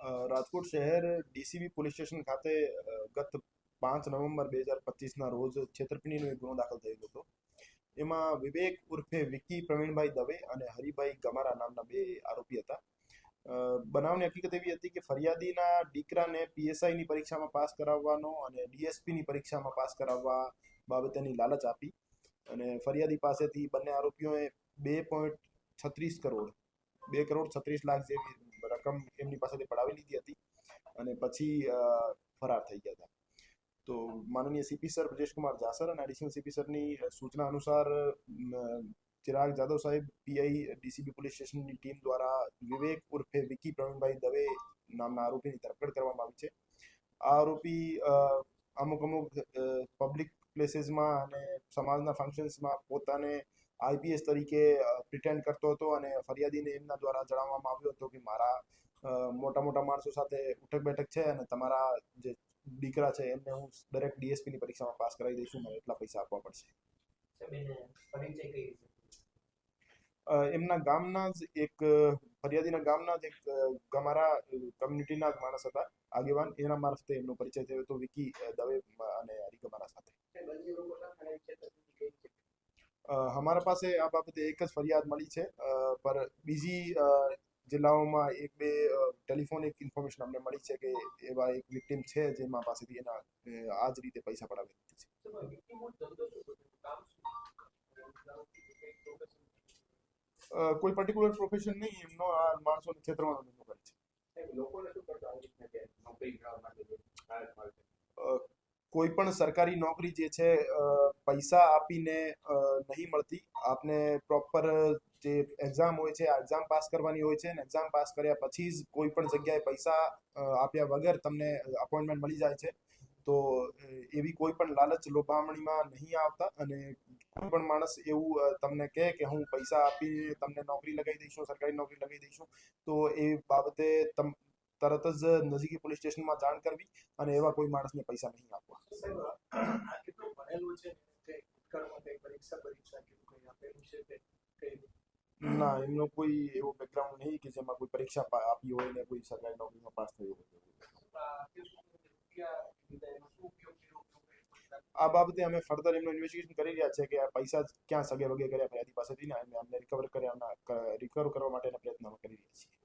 રાજકોટ શહેર DCB police station ખાતે ગત 5 નવેમ્બર 2025ના રોજ છેતરપિંડીનો એક ગુનો દાખલ થયેલો હતો. એમાં વિવેક ઉર્ફે વિકી પ્રવીણભાઈ દવે અને હરિભાઈ ગમારા નામના બે આરોપી હતા. બનાવની હકીકત એવી હતી કે ફરિયાદીના દીકરાને પીએસઆઈની પરીક્ષામાં પાસ કરાવવાનો અને ડીએસપીની પરીક્ષામાં પાસ કરાવવા બાબતેની લાલચ આપી અને ફરિયાદી પાસેથી બંને આરોપીઓએ 2.36 કરોડ 2 કરોડ 36 લાખ જેવી રકમ એમની પાસેથી પડાવી લીધી હતી અને પછી ફરાર થઈ ગયા હતા. તો માનનીય સીપી સર બ્રજેશકુમાર જાસર અને એડિશનલ સીપી સરની સૂચના અનુસાર ચિરાગ જાદવ સાહેબ પીઆઈ ડીસીબી પોલીસ સ્ટેશનની ટીમ દ્વારા વિવેક ઉર્ફે વિકી પ્રવીણભાઈ દવે નામના આરોપીની ધરપકડ કરવામાં આવી છે. આ આરોપી અમુક પબ્લિક પ્લેસીસમાં અને સમાજના ફંક્શન્સમાં પોતાને આઈપીએસ તરીકે પ્રિટેન્ડ કરતો હતો અને ફરિયાદીને એમના દ્વારા જણાવવામાં આવ્યું હતું કે મારા મોટા મોટા માણસો સાથે ઉઠક બેઠક છે અને તમારા જે દીકરા છે એમને હું દરેક ડીએસપીની પરીક્ષામાં પાસ કરાવી દઈશું, મને એટલા પૈસા આપવા પડશે. એમના ગામના જ એક ફરિયાદીના ગામના જ એક ગમારા કમ્યુનિટીના જ માણસ હતા આગેવાન, એના મારફતે એમનો પરિચય થયો હતો વિકી દવે અને હરી ગમારા સાથે. हमारा પાસે આ બાબતે એક જ ફરિયાદ મળી છે, પર બીજી જિલ્લાઓમાં એક બે ટેલિફોનિક ઇન્ફોર્મેશન અમને મળી છે કે એવા એક વિક્ટિમ છે જેમાં પાસેથી એના આ જ રીતે પૈસા પડાવી દીધી છે. કોઈ પર્ટિક્યુલર પ્રોફેશન નહીં, એમનો આ માણસોને છેતરવાનો ધંધો કરે છે. કોઈ પણ સરકારી નોકરી જે છે પૈસા આપીને નહીં મળતી. આપને પ્રોપર જે એક્ઝામ હોય છે આ એક્ઝામ પાસ કરવાની હોય છે અને એક્ઝામ પાસ કર્યા પછી જ કોઈ પણ જગ્યાએ પૈસા આપ્યા વગર તમને અપોઇન્ટમેન્ટ મળી જાય છે. તો એવી કોઈ પણ લાલચ લોભામણીમાં નહીં આવતા અને કોઈ પણ માણસ એવું તમને કહે કે હું પૈસા આપીને તમને નોકરી લગાવી દઈશું, સરકારી નોકરી લગાવી દઈશું, તો એ બાબતે તરત જ નજીકી પોલીસ સ્ટેશનમાં જાણ કરવી અને એવા કોઈ માણસને પૈસા નહીં આપવા. ના, એમનો કોઈ એવો બેકગ્રાઉન્ડ નહીં કે જેમાં કોઈ પરીક્ષા આપી હોય ને કોઈ સરકારી નોકરીમાં પાસ થયું હોય. આ બાબતે અમે ફર્ધર એમનું ઇન્વેસ્ટિગેશન કરી રહ્યા છે કે આ પૈસા ક્યાં સગે વગે કર્યા ફરિયાદી પાસેથી ને અમને રિકવર કરવા માટેના પ્રયત્નો કરી રહ્યા છીએ.